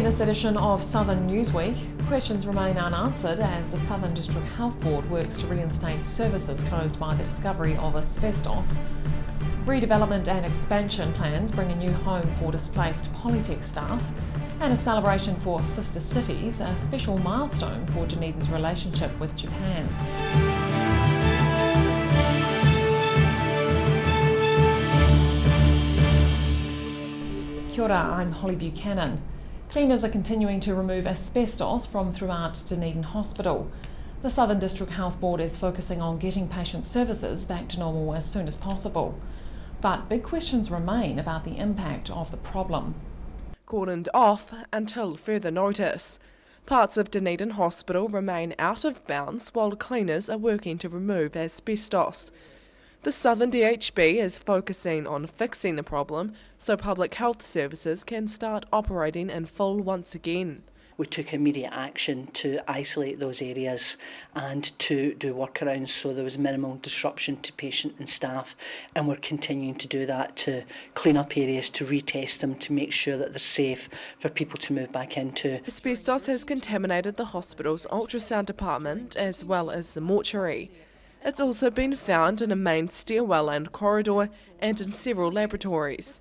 In this edition of Southern Newsweek, questions remain unanswered as the Southern District Health Board works to reinstate services closed by the discovery of asbestos. Redevelopment and expansion plans bring a new home for displaced polytechnic staff, and a celebration for sister cities, a special milestone for Dunedin's relationship with Japan. Kia ora, I'm Holly Buchanan. Cleaners are continuing to remove asbestos from throughout Dunedin Hospital. The Southern District Health Board is focusing on getting patient services back to normal as soon as possible. But big questions remain about the impact of the problem. Cordoned off until further notice. Parts of Dunedin Hospital remain out of bounds while cleaners are working to remove asbestos. The Southern DHB is focusing on fixing the problem so public health services can start operating in full once again. We took immediate action to isolate those areas and to do workarounds so there was minimal disruption to patient and staff, and we're continuing to do that to clean up areas, to retest them, to make sure that they're safe for people to move back into. Asbestos has contaminated the hospital's ultrasound department as well as the mortuary. It's also been found in a main stairwell and corridor and in several laboratories.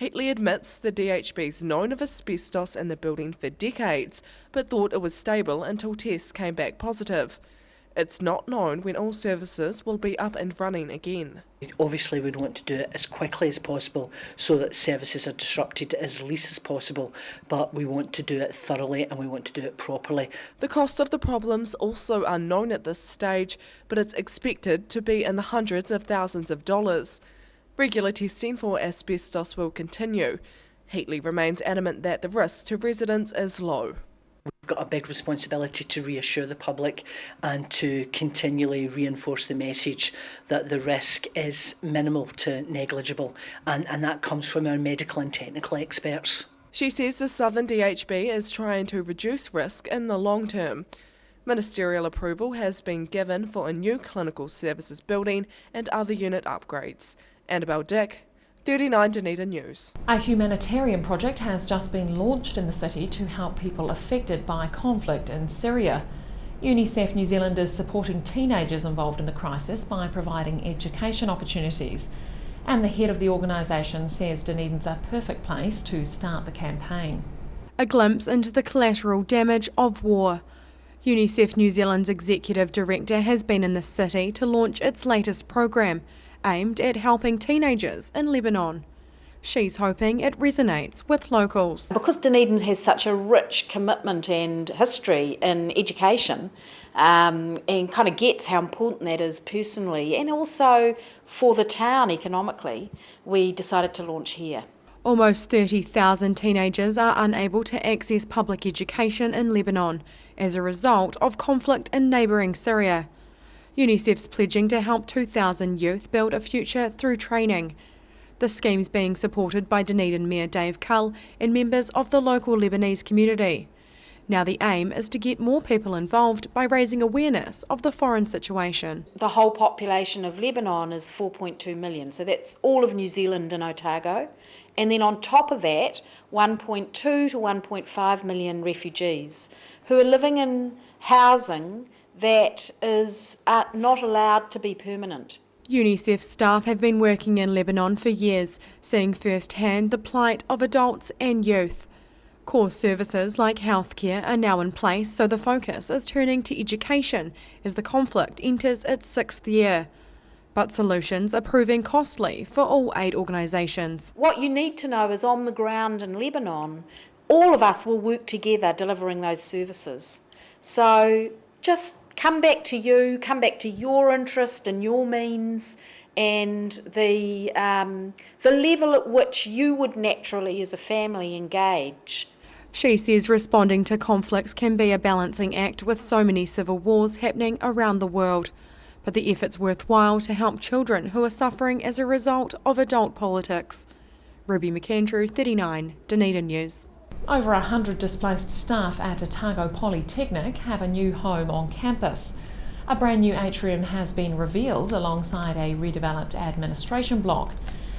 Heatley admits the DHB's known of asbestos in the building for decades, but thought it was stable until tests came back positive. It's not known when all services will be up and running again. Obviously we'd want to do it as quickly as possible so that services are disrupted as least as possible, but we want to do it thoroughly and we want to do it properly. The cost of the problem's also unknown at this stage, but it's expected to be in the hundreds of thousands of dollars. Regular testing for asbestos will continue. Heatley remains adamant that the risk to residents is low. We've got a big responsibility to reassure the public and to continually reinforce the message that the risk is minimal to negligible, and that comes from our medical and technical experts. She says the Southern DHB is trying to reduce risk in the long term. Ministerial approval has been given for a new clinical services building and other unit upgrades. Annabelle Dick, 39 Dunedin News. A humanitarian project has just been launched in the city to help people affected by conflict in Syria. UNICEF New Zealand is supporting teenagers involved in the crisis by providing education opportunities. And the head of the organisation says Dunedin's a perfect place to start the campaign. A glimpse into the collateral damage of war. UNICEF New Zealand's executive director has been in the city to launch its latest program, aimed at helping teenagers in Lebanon. She's hoping it resonates with locals. Because Dunedin has such a rich commitment and history in education, and kind of gets how important that is personally and also for the town economically, we decided to launch here. Almost 30,000 teenagers are unable to access public education in Lebanon as a result of conflict in neighbouring Syria. UNICEF's pledging to help 2,000 youth build a future through training. The scheme's being supported by Dunedin Mayor Dave Cull and members of the local Lebanese community. Now the aim is to get more people involved by raising awareness of the foreign situation. The whole population of Lebanon is 4.2 million, so that's all of New Zealand and Otago. And then on top of that, 1.2 to 1.5 million refugees who are living in housing that is not allowed to be permanent. UNICEF staff have been working in Lebanon for years, seeing firsthand the plight of adults and youth. Core services like healthcare are now in place, so the focus is turning to education as the conflict enters its 6th year. But solutions are proving costly for all aid organisations. What you need to know is on the ground in Lebanon, all of us will work together delivering those services. So just come back to you, come back to your interest and your means and the level at which you would naturally as a family engage. She says responding to conflicts can be a balancing act with so many civil wars happening around the world. But the effort's worthwhile to help children who are suffering as a result of adult politics. Ruby McAndrew, 39, Dunedin News. Over 100 displaced staff at Otago Polytechnic have a new home on campus. A brand new atrium has been revealed alongside a redeveloped administration block,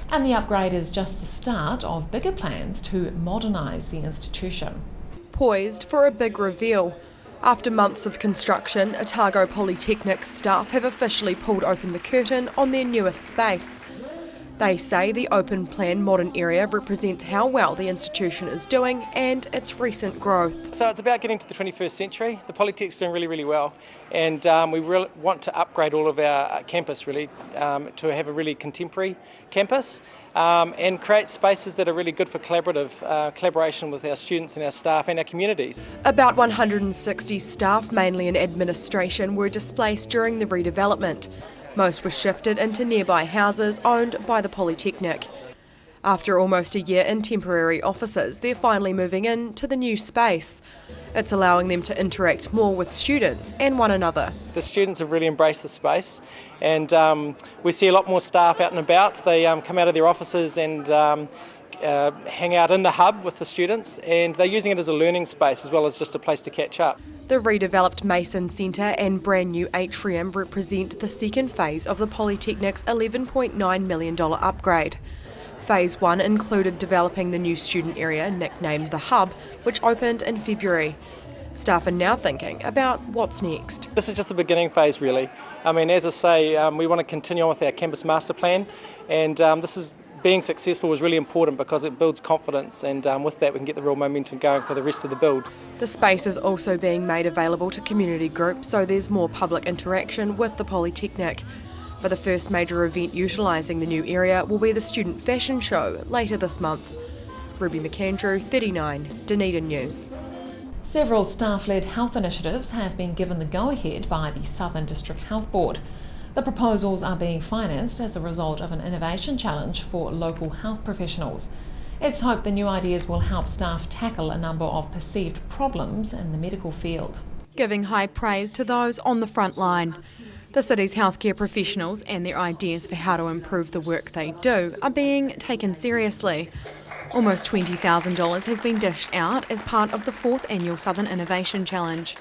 and the upgrade is just the start of bigger plans to modernise the institution. poised for a big reveal. After months of construction, Otago Polytechnic staff have officially pulled open the curtain on their newest space. They say the open plan modern area represents how well the institution is doing and its recent growth. So it's about getting to the 21st century. The Polytech's doing really well, and we really want to upgrade all of our campus really to have a really contemporary campus and create spaces that are really good for collaboration with our students and our staff and our communities. About 160 staff, mainly in administration, were displaced during the redevelopment. Most were shifted into nearby houses owned by the Polytechnic. After almost a year in temporary offices, they're finally moving in to the new space. It's allowing them to interact more with students and one another. The students have really embraced the space, and we see a lot more staff out and about. They come out of their offices and hang out in the hub with the students, and they're using it as a learning space as well as just a place to catch up. The redeveloped Mason Centre and brand new atrium represent the second phase of the Polytechnic's $11.9 million upgrade. Phase 1 included developing the new student area, nicknamed the Hub, which opened in February. Staff are now thinking about what's next. This is just the beginning phase really. I mean, as I say, we want to continue on with our campus master plan, and being successful was really important because it builds confidence, and with that we can get the real momentum going for the rest of the build. The space is also being made available to community groups, so there's more public interaction with the Polytechnic. But the first major event utilising the new area will be the student fashion show later this month. Ruby McAndrew, 39, Dunedin News. Several staff-led health initiatives have been given the go-ahead by the Southern District Health Board. The proposals are being financed as a result of an innovation challenge for local health professionals. It's hoped the new ideas will help staff tackle a number of perceived problems in the medical field. Giving high praise to those on the front line. The city's healthcare professionals and their ideas for how to improve the work they do are being taken seriously. Almost $20,000 has been dished out as part of the 4th annual Southern Innovation Challenge.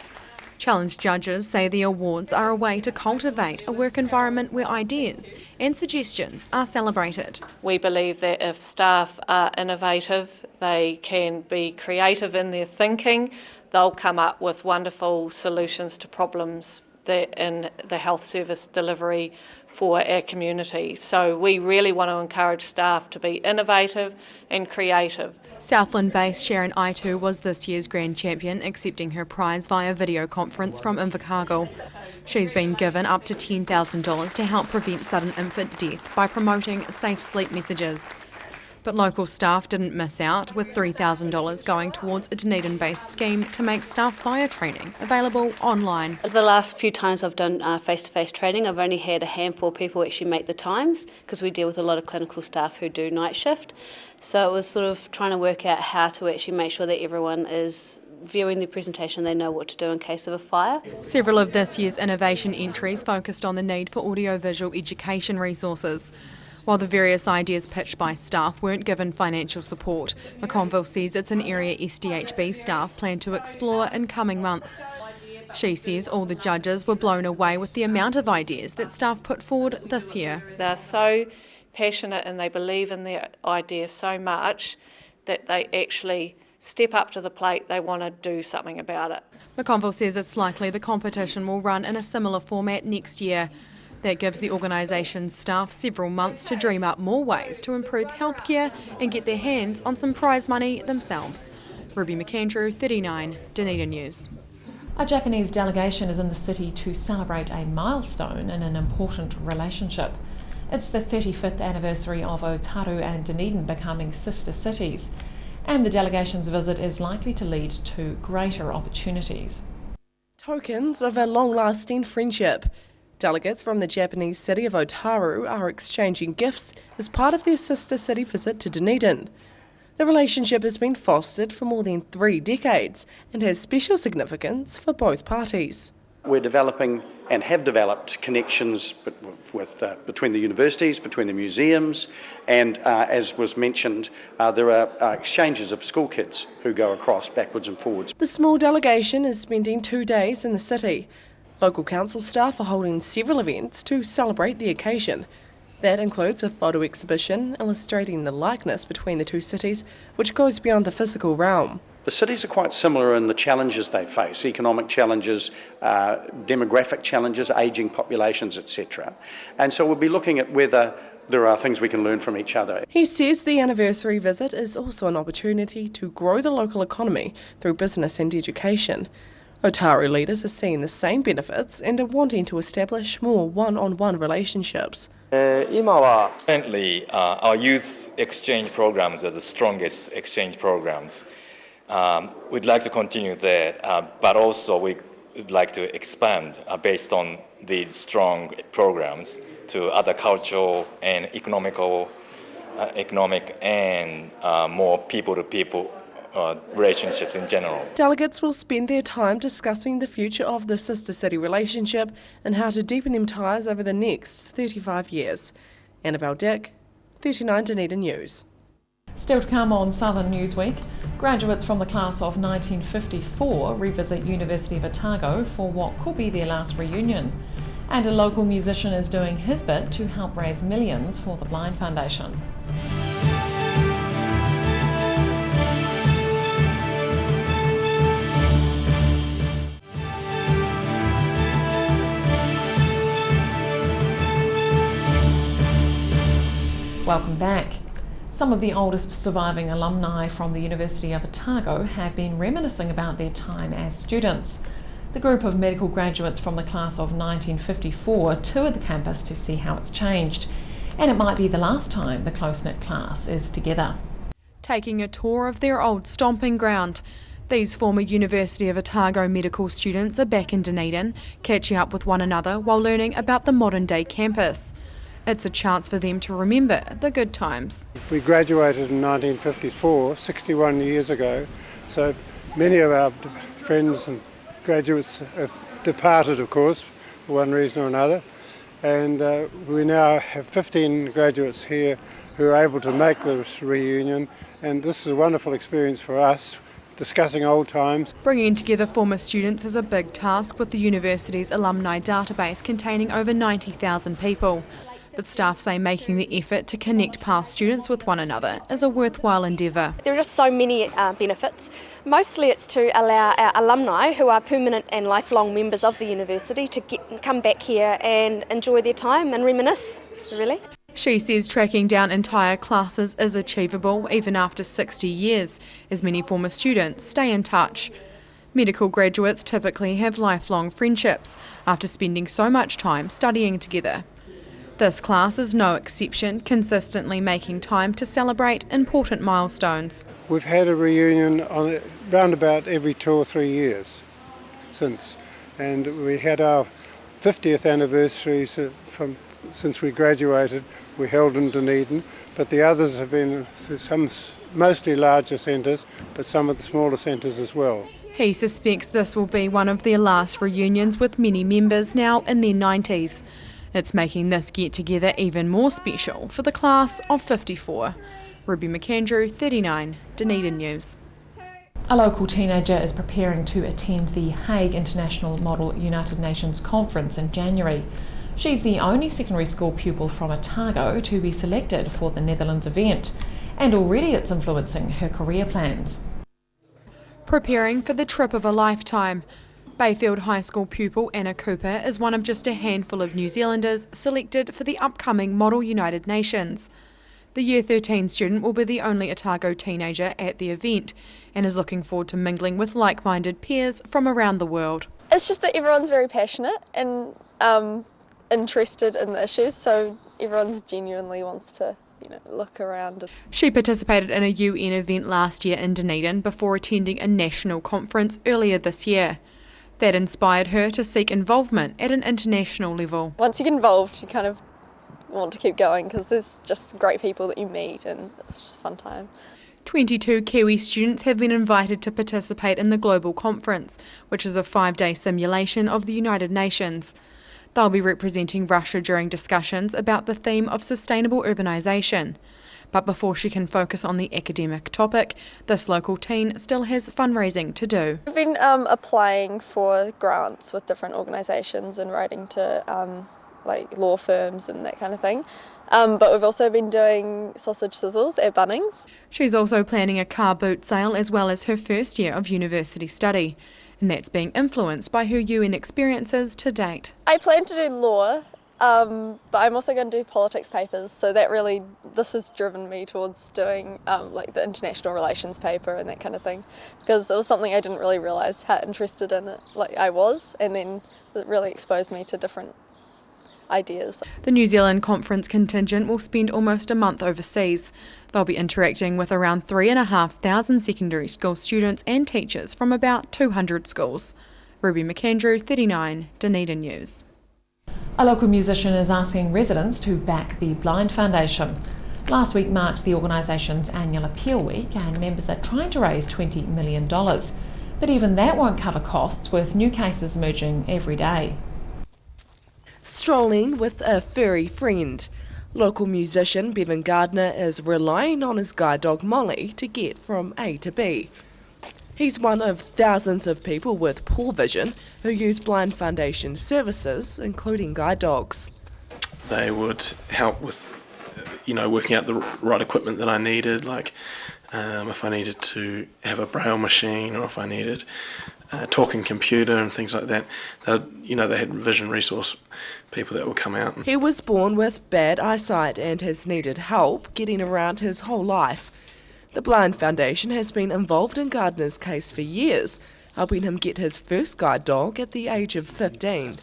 Challenge judges say the awards are a way to cultivate a work environment where ideas and suggestions are celebrated. We believe that if staff are innovative, they can be creative in their thinking, they'll come up with wonderful solutions to problems that in the health service delivery for our community. So we really want to encourage staff to be innovative and creative. Southland-based Sharon Aitu was this year's grand champion, accepting her prize via video conference from Invercargill. She's been given up to $10,000 to help prevent sudden infant death by promoting safe sleep messages. But local staff didn't miss out, with $3,000 going towards a Dunedin-based scheme to make staff fire training available online. The last few times I've done face-to-face training, I've only had a handful of people actually make the times, because we deal with a lot of clinical staff who do night shift. So it was sort of trying to work out how to actually make sure that everyone is viewing the presentation, they know what to do in case of a fire. Several of this year's innovation entries focused on the need for audiovisual education resources. While the various ideas pitched by staff weren't given financial support, McConville says it's an area SDHB staff plan to explore in coming months. She says all the judges were blown away with the amount of ideas that staff put forward this year. They're so passionate and they believe in their idea so much that they actually step up to the plate, they want to do something about it. McConville says it's likely the competition will run in a similar format next year. That gives the organisation's staff several months to dream up more ways to improve healthcare and get their hands on some prize money themselves. Ruby McAndrew, 39, Dunedin News. A Japanese delegation is in the city to celebrate a milestone in an important relationship. It's the 35th anniversary of Otaru and Dunedin becoming sister cities, and the delegation's visit is likely to lead to greater opportunities. Tokens of a long-lasting friendship. Delegates from the Japanese city of Otaru are exchanging gifts as part of their sister city visit to Dunedin. The relationship has been fostered for more than 3 decades and has special significance for both parties. We're developing and have developed connections between the universities, between the museums, and as was mentioned, there are exchanges of school kids who go across backwards and forwards. The small delegation is spending 2 days in the city. Local council staff are holding several events to celebrate the occasion. That includes a photo exhibition illustrating the likeness between the two cities, which goes beyond the physical realm. The cities are quite similar in the challenges they face, economic challenges, demographic challenges, ageing populations, etc. And so we'll be looking at whether there are things we can learn from each other. He says the anniversary visit is also an opportunity to grow the local economy through business and education. Otaru leaders are seeing the same benefits and are wanting to establish more one-on-one relationships. Currently, our youth exchange programs are the strongest exchange programs. We'd like to continue that, but also we would like to expand based on these strong programs to other cultural and economic and more people-to-people relationships in general. Delegates will spend their time discussing the future of the sister city relationship and how to deepen them ties over the next 35 years. Annabelle Dick, 39 Dunedin News. Still to come on Southern Newsweek, graduates from the class of 1954 revisit University of Otago for what could be their last reunion. And a local musician is doing his bit to help raise millions for the Blind Foundation. Welcome back. Some of the oldest surviving alumni from the University of Otago have been reminiscing about their time as students. The group of medical graduates from the class of 1954 toured the campus to see how it's changed, and it might be the last time the close-knit class is together. Taking a tour of their old stomping ground, these former University of Otago medical students are back in Dunedin, catching up with one another while learning about the modern-day campus. It's a chance for them to remember the good times. We graduated in 1954, 61 years ago, so many of our friends and graduates have departed, of course, for one reason or another, and we now have 15 graduates here who are able to make this reunion, and this is a wonderful experience for us, discussing old times. Bringing together former students is a big task with the university's alumni database containing over 90,000 people. But staff say making the effort to connect past students with one another is a worthwhile endeavour. There are just so many benefits. Mostly it's to allow our alumni, who are permanent and lifelong members of the university, to come back here and enjoy their time and reminisce, really. She says tracking down entire classes is achievable even after 60 years, as many former students stay in touch. Medical graduates typically have lifelong friendships after spending so much time studying together. This class is no exception, consistently making time to celebrate important milestones. We've had a reunion on round about every 2 or 3 years since, and we had our 50th anniversary since we graduated. We held in Dunedin, but the others have been some mostly larger centres, but some of the smaller centres as well. He suspects this will be one of their last reunions, with many members now in their 90s. It's making this get-together even more special for the class of 54. Ruby McAndrew, 39, Dunedin News. A local teenager is preparing to attend the Hague International Model United Nations Conference in January. She's the only secondary school pupil from Otago to be selected for the Netherlands event, and already it's influencing her career plans. Preparing for the trip of a lifetime, Bayfield High School pupil Anna Cooper is one of just a handful of New Zealanders selected for the upcoming Model United Nations. The Year 13 student will be the only Otago teenager at the event and is looking forward to mingling with like-minded peers from around the world. It's just that everyone's very passionate and interested in the issues, so everyone genuinely wants to look around. She participated in a UN event last year in Dunedin before attending a national conference earlier this year. That inspired her to seek involvement at an international level. Once you get involved, you kind of want to keep going because there's just great people that you meet and it's just a fun time. 22 Kiwi students have been invited to participate in the global conference, which is a 5-day simulation of the United Nations. They'll be representing Russia during discussions about the theme of sustainable urbanisation. But before she can focus on the academic topic, this local teen still has fundraising to do. I've been applying for grants with different organisations and writing to like law firms and that kind of thing. But we've also been doing sausage sizzles at Bunnings. She's also planning a car boot sale as well as her first year of university study, and that's being influenced by her UN experiences to date. I plan to do law, but I'm also going to do politics papers, so this has driven me towards doing like the international relations paper and that kind of thing, because it was something I didn't really realise how interested in it like I was, and then it really exposed me to different ideas. The New Zealand conference contingent will spend almost a month overseas. They'll be interacting with around 3,500 secondary school students and teachers from about 200 schools. Ruby McAndrew, 39, Dunedin News. A local musician is asking residents to back the Blind Foundation. Last week marked the organisation's annual appeal week, and members are trying to raise $20 million. But even that won't cover costs, with new cases emerging every day. Strolling with a furry friend. Local musician Bevan Gardner is relying on his guide dog Molly to get from A to B. He's one of thousands of people with poor vision who use Blind Foundation services, including guide dogs. They would help with, working out the right equipment that I needed, like if I needed to have a braille machine or if I needed a talking computer and things like that. They had vision resource people that would come out. He was born with bad eyesight and has needed help getting around his whole life. The Blind Foundation has been involved in Gardner's case for years, helping him get his first guide dog at the age of 15.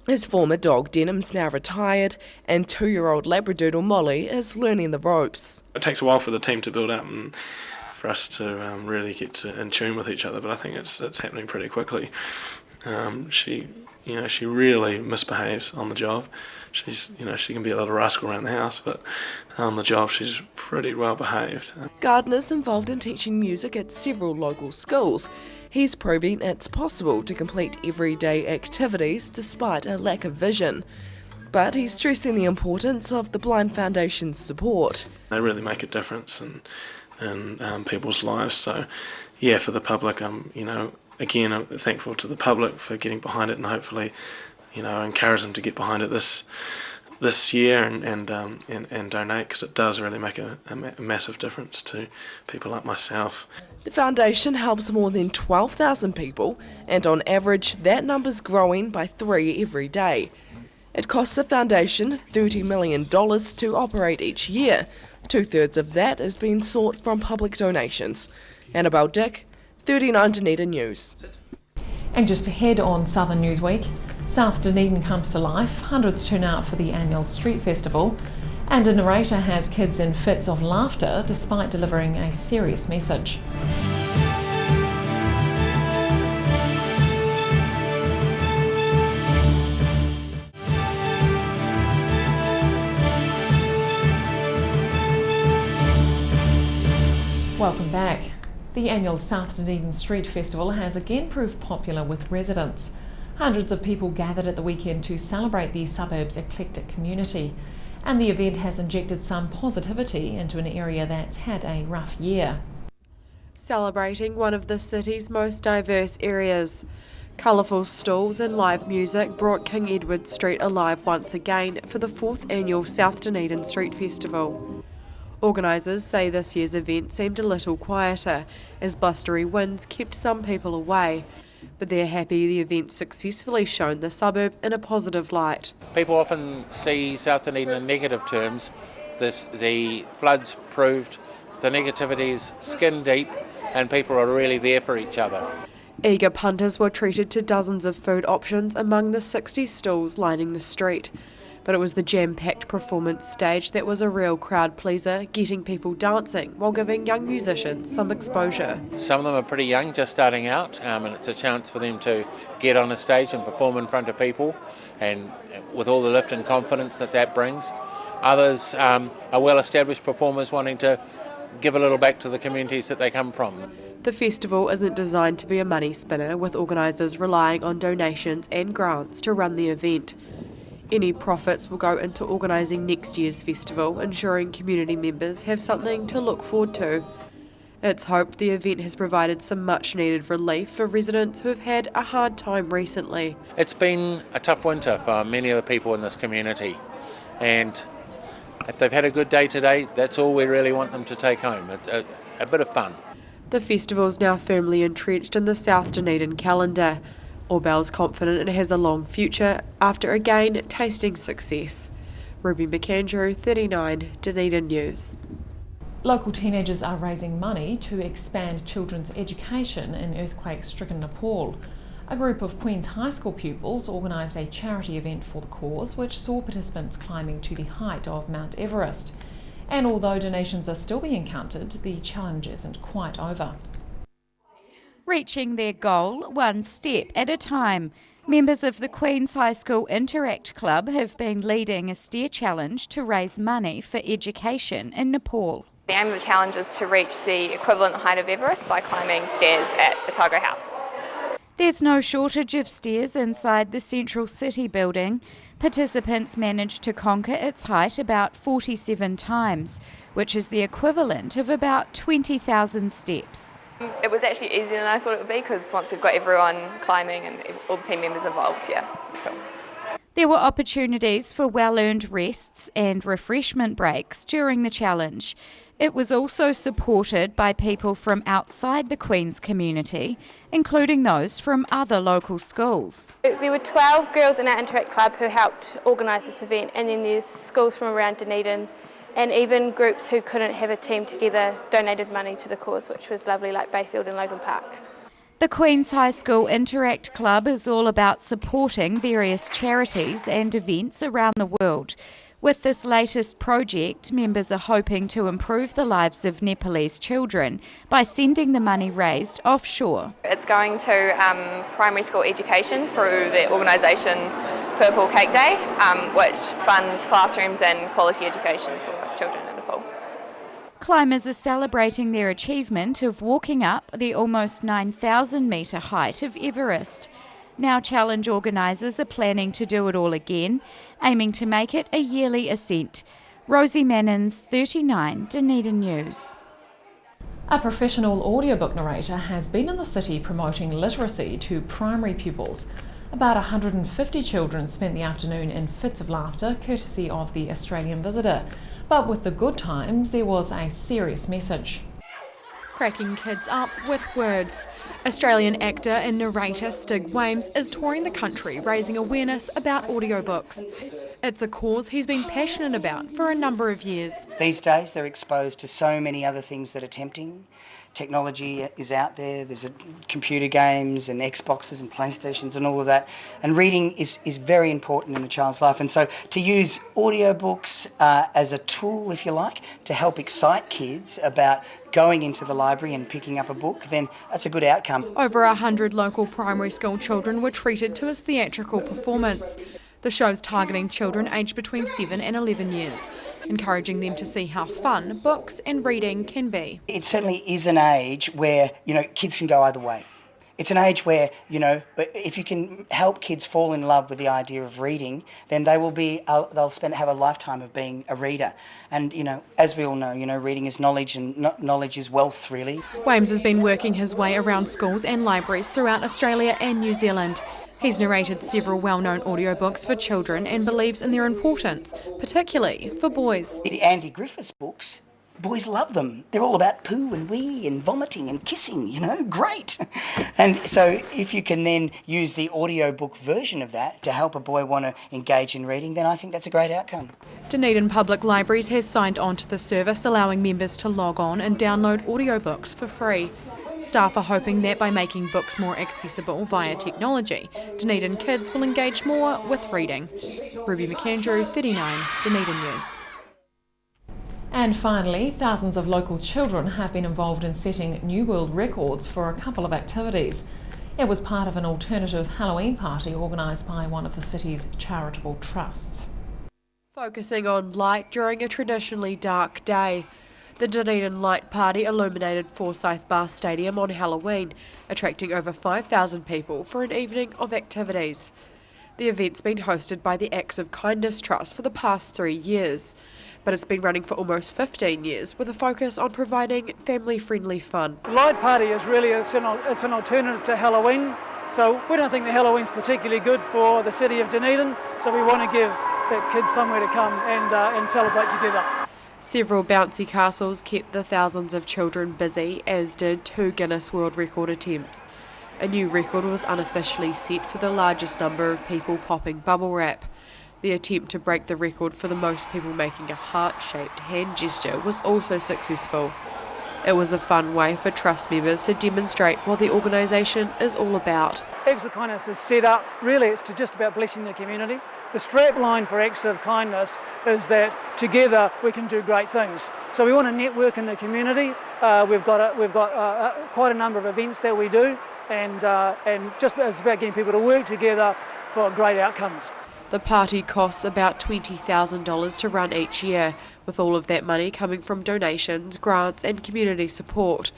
His former dog Denim's now retired, and 2-year-old Labradoodle Molly is learning the ropes. It takes a while for the team to build up and for us to really get in tune with each other, but I think it's happening pretty quickly. She really misbehaves on the job. She can be a little rascal around the house, but on the job she's pretty well behaved. Gardner's involved in teaching music at several local schools. He's proving it's possible to complete everyday activities despite a lack of vision. But he's stressing the importance of the Blind Foundation's support. They really make a difference in people's lives. So, yeah, for the public, again, I'm thankful to the public for getting behind it, and hopefully, encourage them to get behind it this year and donate, because it does really make a massive difference to people like myself. The foundation helps more than 12,000 people, and on average, that number's growing by 3 every day. It costs the foundation $30 million to operate each year. 2/3 of that is being sought from public donations. Annabelle Dick, 39 Dunedin News. And just ahead on Southern Newsweek, South Dunedin comes to life. Hundreds turn out for the annual street festival, and a narrator has kids in fits of laughter despite delivering a serious message. Welcome back. The annual South Dunedin Street Festival has again proved popular with residents. Hundreds of people gathered at the weekend to celebrate the suburb's eclectic community, and the event has injected some positivity into an area that's had a rough year. Celebrating one of the city's most diverse areas. Colourful stalls and live music brought King Edward Street alive once again for the 4th annual South Dunedin Street Festival. Organisers say this year's event seemed a little quieter, as blustery winds kept some people away, but they're happy the event successfully shown the suburb in a positive light. People often see South Dunedin in negative terms. The floods proved the negativity is skin deep, and people are really there for each other. Eager punters were treated to dozens of food options among the 60 stalls lining the street. But it was the jam-packed performance stage that was a real crowd pleaser, getting people dancing while giving young musicians some exposure. Some of them are pretty young, just starting out, and it's a chance for them to get on a stage and perform in front of people, and with all the lift and confidence that brings. Others are well-established performers wanting to give a little back to the communities that they come from. The festival isn't designed to be a money spinner, with organisers relying on donations and grants to run the event. Any profits will go into organising next year's festival, ensuring community members have something to look forward to. It's hoped the event has provided some much needed relief for residents who have had a hard time recently. It's been a tough winter for many of the people in this community, and if they've had a good day today, that's all we really want them to take home, a bit of fun. The festival's now firmly entrenched in the South Dunedin calendar. Orbell's confident it has a long future after again tasting success. Ruby McAndrew, 39, Dunedin News. Local teenagers are raising money to expand children's education in earthquake-stricken Nepal. A group of Queen's High School pupils organised a charity event for the cause, which saw participants climbing to the height of Mount Everest. And although donations are still being counted, the challenge isn't quite over. Reaching their goal one step at a time. Members of the Queen's High School Interact Club have been leading a stair challenge to raise money for education in Nepal. The aim of the challenge is to reach the equivalent height of Everest by climbing stairs at Otago House. There's no shortage of stairs inside the central city building. Participants managed to conquer its height about 47 times, which is the equivalent of about 20,000 steps. It was actually easier than I thought it would be because once we've got everyone climbing and all the team members involved, yeah, it's cool. There were opportunities for well-earned rests and refreshment breaks during the challenge. It was also supported by people from outside the Queen's community, including those from other local schools. There were 12 girls in our Interact Club who helped organise this event, and then there's schools from around Dunedin, and even groups who couldn't have a team together donated money to the cause, which was lovely, like Bayfield and Logan Park. The Queen's High School Interact Club is all about supporting various charities and events around the world. With this latest project, members are hoping to improve the lives of Nepalese children by sending the money raised offshore. It's going to primary school education through the organisation Purple Cake Day, which funds classrooms and quality education for children in Nepal. Climbers are celebrating their achievement of walking up the almost 9,000 metre height of Everest. Now challenge organisers are planning to do it all again, aiming to make it a yearly ascent. Rosie Mannins, 39, Dunedin News. A professional audiobook narrator has been in the city promoting literacy to primary pupils. About 150 children spent the afternoon in fits of laughter, courtesy of the Australian Visitor. But with the good times, there was a serious message. Cracking kids up with words. Australian actor and narrator Stig Wames is touring the country raising awareness about audiobooks. It's a cause he's been passionate about for a number of years. These days they're exposed to so many other things that are tempting. Technology is out there, there's computer games and Xboxes and PlayStations and all of that. And reading is very important in a child's life. And so to use audiobooks as a tool, if you like, to help excite kids about going into the library and picking up a book, then that's a good outcome. Over 100 local primary school children were treated to his theatrical performance. The show's targeting children aged between 7 and 11 years, encouraging them to see how fun books and reading can be. It certainly is an age where, kids can go either way. It's an age where, if you can help kids fall in love with the idea of reading, then they'll have a lifetime of being a reader. And, as we all know, reading is knowledge and knowledge is wealth, really. Wames has been working his way around schools and libraries throughout Australia and New Zealand. He's narrated several well-known audiobooks for children and believes in their importance, particularly for boys. The Andy Griffiths books, boys love them. They're all about poo and wee and vomiting and kissing, great. And so if you can then use the audiobook version of that to help a boy want to engage in reading, then I think that's a great outcome. Dunedin Public Libraries has signed on to the service, allowing members to log on and download audiobooks for free. Staff are hoping that by making books more accessible via technology, Dunedin kids will engage more with reading. Ruby McAndrew, 39, Dunedin News. And finally, thousands of local children have been involved in setting new world records for a couple of activities. It was part of an alternative Halloween party organised by one of the city's charitable trusts. Focusing on light during a traditionally dark day. The Dunedin Light Party illuminated Forsyth Bar Stadium on Halloween, attracting over 5,000 people for an evening of activities. The event's been hosted by the Acts of Kindness Trust for the past 3 years, but it's been running for almost 15 years with a focus on providing family-friendly fun. Light Party is really it's an alternative to Halloween, so we don't think that Halloween's particularly good for the city of Dunedin, so we want to give that kids somewhere to come and celebrate together. Several bouncy castles kept the thousands of children busy, as did 2 Guinness World Record attempts. A new record was unofficially set for the largest number of people popping bubble wrap. The attempt to break the record for the most people making a heart-shaped hand gesture was also successful. It was a fun way for Trust members to demonstrate what the organisation is all about. Acts of Kindness is set up, really it's just about blessing the community. The strap line for Acts of Kindness is that together we can do great things. So we want to network in the community. We've got quite a number of events that we do, and just it's about getting people to work together for great outcomes. The party costs about $20,000 to run each year, with all of that money coming from donations, grants and community support.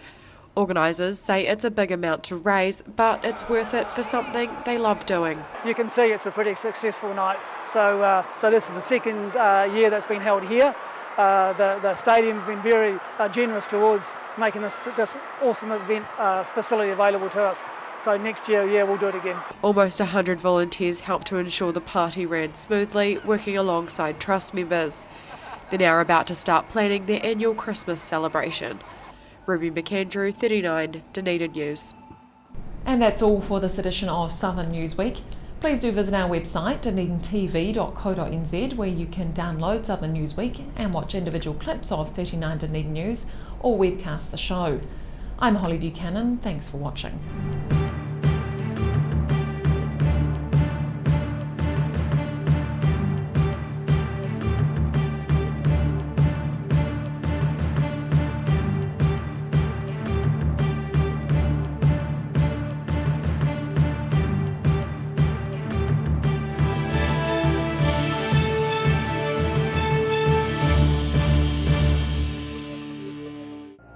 Organisers say it's a big amount to raise, but it's worth it for something they love doing. You can see it's a pretty successful night. So this is the second year that's been held here. The stadium have been very generous towards making this awesome event facility available to us. So next year, we'll do it again. Almost 100 volunteers helped to ensure the party ran smoothly, working alongside Trust members. They're now about to start planning their annual Christmas celebration. Ruby McAndrew, 39, Dunedin News. And that's all for this edition of Southern Newsweek. Please do visit our website, dunedintv.co.nz, where you can download Southern Newsweek and watch individual clips of 39 Dunedin News or webcast the show. I'm Holly Buchanan. Thanks for watching.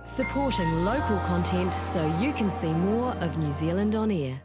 Supporting local content so you can see more of New Zealand on air.